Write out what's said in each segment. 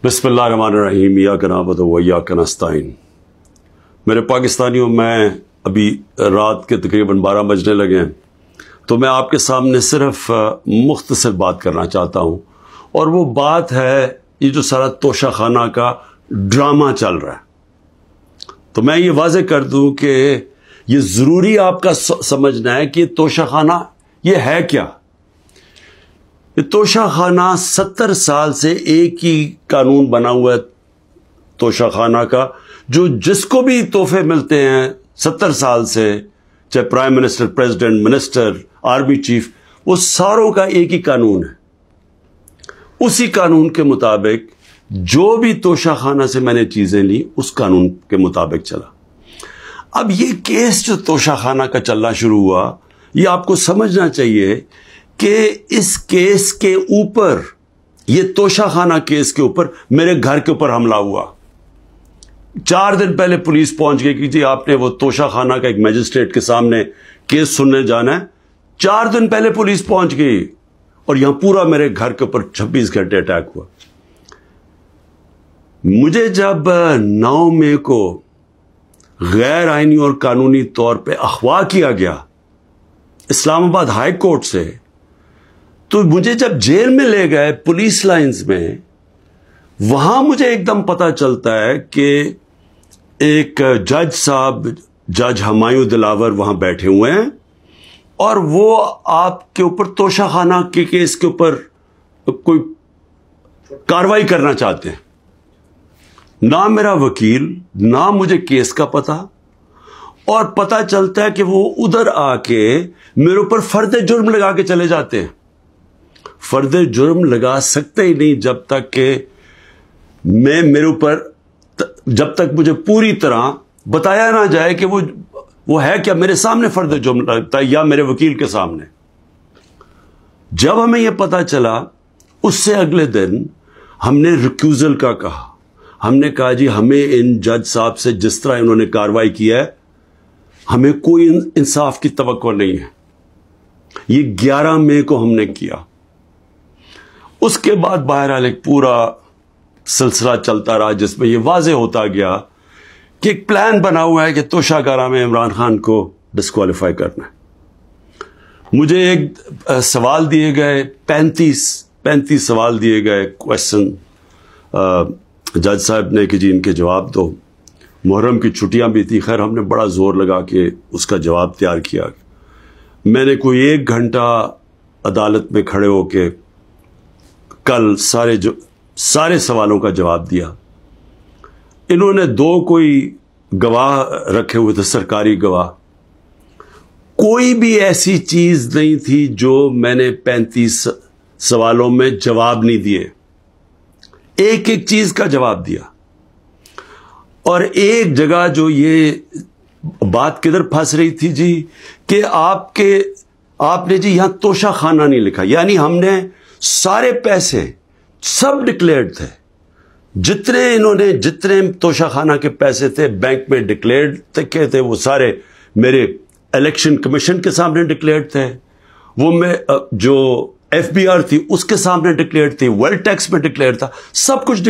बिस्मिल्लाहिर्रहमानिर्रहीम इय्याका नअबुदु व इय्याका नस्तईन। मेरे पाकिस्तानियों, मैं अभी रात के तकरीबन 12 बजने लगे हैं, तो मैं आपके सामने सिर्फ मुख्तसर बात करना चाहता हूँ। और वो बात है ये जो सारा तोशाखाना का ड्रामा चल रहा है। तो मैं ये वाज़ेह कर दूं कि ये ज़रूरी आपका समझना है कि ये तोशाखाना ये है क्या। ये तोशाखाना 70 साल से एक ही कानून बना हुआ है तोशाखाना का, जो जिसको भी तोहफे मिलते हैं 70 साल से, चाहे prime minister, president, minister, army chief, वो सारों का एक ही कानून है। उसी कानून के मुताबिक जो भी तोशाखाना से मैंने चीजें ली, उस कानून के मुताबिक चला। अब ये केस जो तोशाखाना का चलना शुरू हुआ, ये आपको समझना चाहिए कि इस केस के ऊपर, ये तोशाखाना केस के ऊपर मेरे घर के ऊपर हमला हुआ। 4 दिन पहले पुलिस पहुंच गई कि जी आपने वो तोशाखाना का एक मैजिस्ट्रेट के सामने केस सुनने जाना है। 4 दिन पहले पुलिस पहुंच गई और यहां पूरा मेरे घर के ऊपर 26 घंटे अटैक हुआ। मुझे जब 9 मई को गैर आईनी और कानूनी तौर पे अगवा किया गया इस्लामाबाद हाई कोर्ट से, तो मुझे जब जेल में ले गए पुलिस लाइंस में, वहां मुझे एकदम पता चलता है कि एक जज साहब, जज हुमायूं दिलावर वहां बैठे हुए हैं और वो आपके ऊपर तोशाखाना के केस के ऊपर कोई कार्रवाई करना चाहते हैं। ना मेरा वकील, ना मुझे केस का पता, और पता चलता है कि वो उधर आके मेरे ऊपर फर्द जुर्म लगा के चले जाते हैं। फर्द जुर्म लगा सकते ही नहीं जब तक कि मेरे ऊपर, जब तक मुझे पूरी तरह बताया ना जाए कि वो है क्या, मेरे सामने फर्द जुर्म लगता है या मेरे वकील के सामने। जब हमें यह पता चला, उससे अगले दिन हमने रिक्यूजल का कहा। हमने कहा जी हमें इन जज साहब से जिस तरह इन्होंने कार्रवाई किया है, हमें कोई इंसाफ की तवक्को नहीं है। ये 11 मई को हमने किया। उसके बाद बहरहाल एक पूरा सिलसिला चलता रहा जिसमें यह वाज़ेह होता गया कि एक प्लान बना हुआ है कि तोशाखाना में इमरान खान को डिस्क्वालीफाई करना है। मुझे एक सवाल दिए गए, 35 सवाल दिए गए, क्वेश्चन जज साहब ने कि जी इनके जवाब दो। मुहर्रम की छुट्टियां भी थी, खैर हमने बड़ा जोर लगा के उसका जवाब तैयार किया। मैंने कोई 1 घंटा अदालत में खड़े होके कल सारे सवालों का जवाब दिया। इन्होंने 2 कोई गवाह रखे हुए थे, सरकारी गवाह। कोई भी ऐसी चीज नहीं थी जो मैंने 35 सवालों में जवाब नहीं दिए। एक एक चीज का जवाब दिया। और एक जगह जो ये बात किधर फंस रही थी जी, कि आपने जी यहां तोशाखाना नहीं लिखा, यानी हमने सारे पैसे सब डिक्लेयर्ड थे। जितने तोशाखाना के पैसे थे बैंक में डिक्लेयर्ड थे, वो सारे मेरे इलेक्शन कमीशन के सामने डिक्लेयर्ड थे। वो मैं जो FBR थी उसके सामने डिक्लेयर्ड थी, वेल्थ टैक्स में डिक्लेयर्ड था, सब कुछ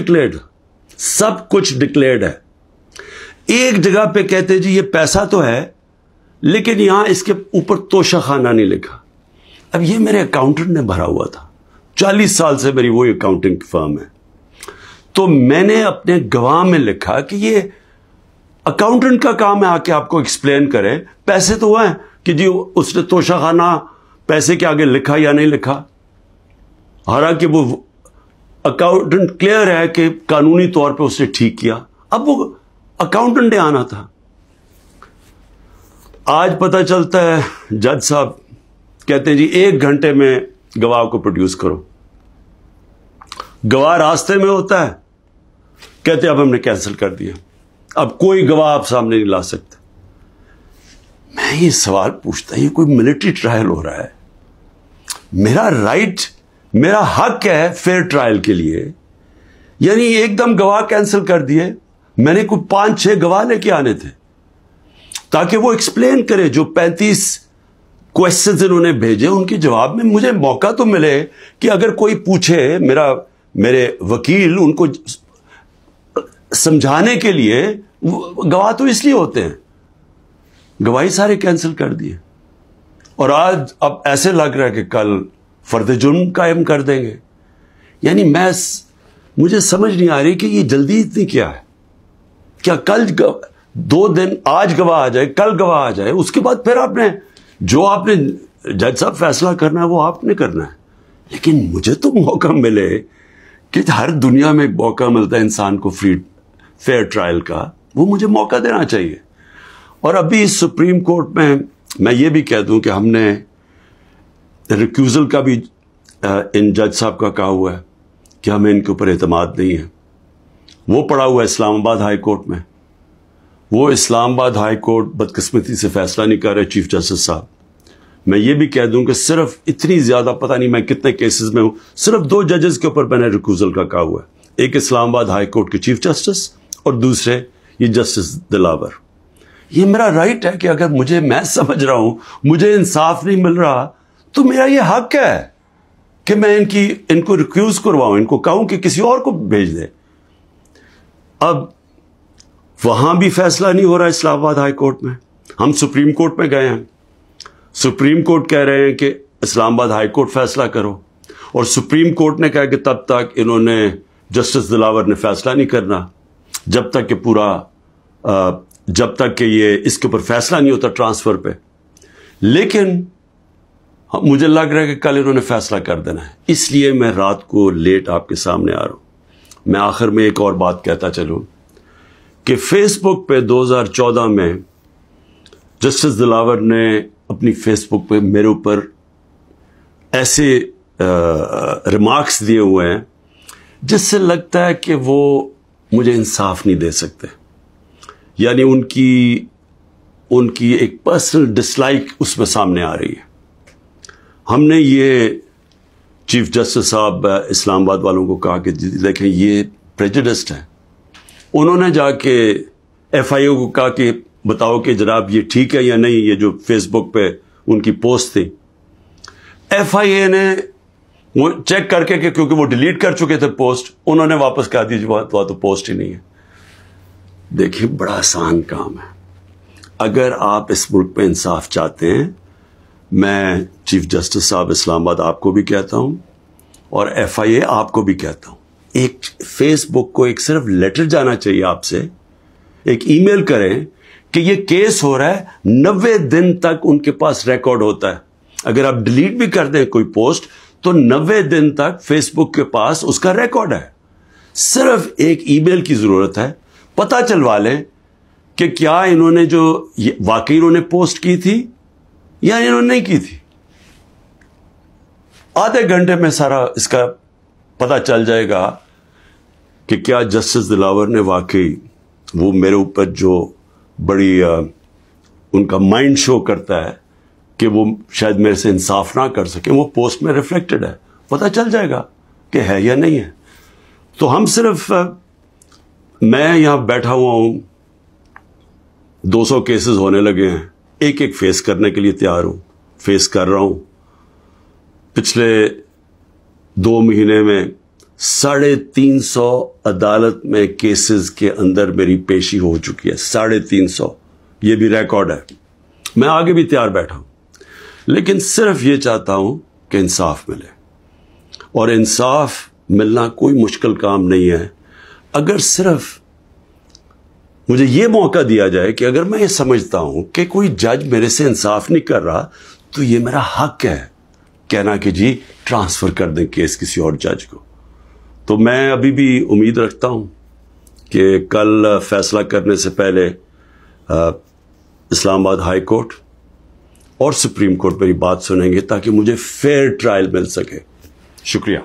डिक्लेयर्ड है। एक जगह पे कहते जी ये पैसा तो है, लेकिन यहां इसके ऊपर तोशाखाना नहीं लिखा। अब ये मेरे अकाउंटेंट ने भरा हुआ था, 40 साल से मेरी वो अकाउंटिंग फर्म है। तो मैंने अपने गवाह में लिखा कि ये अकाउंटेंट का काम है आके आपको एक्सप्लेन करे, पैसे तो हुए कि जी उसने तोशाखाना पैसे के आगे लिखा या नहीं लिखा। हालांकि वो अकाउंटेंट क्लियर है कि कानूनी तौर पे उसने ठीक किया। अब वो अकाउंटेंट ने आना था। आज पता चलता है जज साहब कहते हैं जी 1 घंटे में गवाह को प्रोड्यूस करो। गवाह रास्ते में होता है, कहते अब हमने कैंसिल कर दिया, अब कोई गवाह आप सामने नहीं ला सकते। मैं ये सवाल पूछता, ये कोई मिलिट्री ट्रायल हो रहा है? मेरा राइट, मेरा हक है फेयर ट्रायल के लिए, यानी एकदम गवाह कैंसिल कर दिए। मैंने कोई 5-6 गवाह लेके आने थे ताकि वो एक्सप्लेन करे। जो 35 क्वेश्चंस इन्होंने भेजे, उनके जवाब में मुझे मौका तो मिले कि अगर कोई पूछे, मेरे वकील उनको سمجھانے کے لیے گواہ تو اس لیے ہوتے ہیں، گواہی سارے کینسل کر دیے، اور آج اب ایسے لگ رہا ہے کہ کل فرد جرم قائم کر دیں گے. یعنی مجھے سمجھ نہیں آ رہی کہ یہ جلدی اتنی کیا ہے. کیا کل 2 دن، آج گواہ آ جائے، کل گواہ آ جائے، اس کے بعد پھر آپ نے جج صاحب فیصلہ کرنا ہے وہ آپ نے کرنا ہے. لیکن مجھے تو موقع ملے کہ ہر دنیا میں موقع ملتا ہے انسان کو فیئر ٹرائل کا، وہ مجھے موقع دینا چاہیے. اور ابھی سپریم کورٹ میں یہ بھی کہہ دوں کہ ہم نے ریکیوزل کا بھی ان جج صاحب کا کہا ہوا ہے کہ ہمیں ان کے اوپر اعتماد نہیں ہے. وہ پڑا ہوا ہے اسلام آباد ہائی کورٹ میں. وہ اسلام آباد ہائی کورٹ بدقسمتی سے فیصلہ نہیں کر رہے چیف جسٹس صاحب. میں یہ بھی کہہ دوں کہ صرف اتنی زیادہ پتہ نہیں میں کتنے کیسز میں ہوں، صرف 2 ججز کے اوپر میں نے ریکیوزل کا کہا ہوا ہے. ایک اسلام آباد ہائی کورٹ کے چیف جسٹس اور دوسرے یہ جسٹس دلاور. یہ میرا رائٹ ہے کہ اگر میں سمجھ رہا ہوں مجھے انصاف نہیں مل رہا تو میرا یہ حق ہے کہ میں ان کو ریکیوز کرواؤں، ان کو کہوں کہ کسی اور کو بھیج دے. اب وہاں بھی فیصلہ نہیں ہو رہا اسلام آباد ہائی کورٹ میں. ہم سپریم کورٹ میں گئے ہیں، سپریم کورٹ کہہ رہے ہیں کہ اسلام آباد ہائی کورٹ فیصلہ کرو، اور سپریم کورٹ نے کہا کہ تب تک انہوں نے جسٹس دلاور نے فیصلہ نہیں کرنا جب تک کہ یہ اس کے اوپر فیصلہ نہیں ہوتا ٹرانسفر پہ. لیکن مجھے لگ رہا ہے کہ کل انہوں نے فیصلہ کر دینا ہے، اس لیے میں رات کو لیٹ آپ کے سامنے آ رہا ہوں. میں آخر میں ایک اور بات کہتا چلوں کہ فیس بک پہ 2014 میں جسٹس دلاور نے اپنی فیس بک پہ میرے اوپر ایسے ریمارکس دیے ہوئے ہیں جس سے لگتا ہے کہ وہ مجھے انصاف نہیں دے سکتے. یعنی ان کی ایک پرسنل ڈسلائک اس میں سامنے آ رہی ہے. ہم نے یہ چیف جسٹس صاحب اسلام آباد والوں کو کہا کہ دیکھیں یہ پریجوڈسڈ ہے. انہوں نے جا کے ایف آئی اے کو کہا کہ بتاؤ کہ جناب یہ ٹھیک ہے یا نہیں، یہ جو فیس بک پہ ان کی پوسٹ تھی. ایف آئی اے نے وہ چیک کر کے کہ کیونکہ وہ ڈیلیٹ کر چکے تھے پوسٹ، انہوں نے واپس کہا دی تو پوسٹ ہی نہیں ہے. دیکھیں بڑا آسان کام ہے. اگر آپ اس ملک پہ انصاف چاہتے ہیں، میں چیف جسٹس صاحب اسلام آباد آپ کو بھی کہتا ہوں اور ایف آئی اے آپ کو بھی کہتا ہوں، ایک فیس بک کو ایک صرف لیٹر جانا چاہیے آپ سے، ایک ای میل کریں کہ یہ کیس ہو رہا ہے. 90 دن تک ان کے پاس ریکارڈ ہوتا ہے. اگر آپ ڈیلیٹ بھی کر دیں کوئی پوسٹ تو 90 دن تک فیس بک کے پاس اس کا ریکارڈ ہے. صرف ایک ای میل کی ضرورت ہے. پتہ چلوا لیں کہ کیا انہوں نے واقعی انہوں نے پوسٹ کی تھی یا انہوں نے نہیں کی تھی. آدھے گھنٹے میں سارا اس کا پتہ چل جائے گا کہ کیا جسٹس دلاور نے واقعی وہ میرے اوپر جو بڑی ان کا مائنڈ شو کرتا ہے کہ وہ شاید میرے سے انصاف نہ کر سکیں، وہ پوسٹ میں ریفلیکٹڈ ہے. پتہ چل جائے گا کہ ہے یا نہیں ہے. تو ہم صرف میں یہاں بیٹھا ہوا ہوں، 200 کیسز ہونے لگے ہیں، ایک فیس کرنے کے لیے تیار ہوں، فیس کر رہا ہوں. پچھلے 2 مہینے میں 350 عدالت میں کیسز کے اندر میری پیشی ہو چکی ہے. 350، یہ بھی ریکارڈ ہے. میں آگے بھی تیار بیٹھا ہوں، لیکن صرف یہ چاہتا ہوں کہ انصاف ملے. اور انصاف ملنا کوئی مشکل کام نہیں ہے. اگر صرف مجھے یہ موقع دیا جائے کہ اگر میں یہ سمجھتا ہوں کہ کوئی جج میرے سے انصاف نہیں کر رہا تو یہ میرا حق ہے کہنا کہ جی ٹرانسفر کر دیں کیس کسی اور جج کو. تو میں ابھی بھی امید رکھتا ہوں کہ کل فیصلہ کرنے سے پہلے اسلام آباد ہائی کورٹ اور سپریم کورٹ میری بات سنیں گے تاکہ مجھے فیئر ٹرائل مل سکے. شکریہ.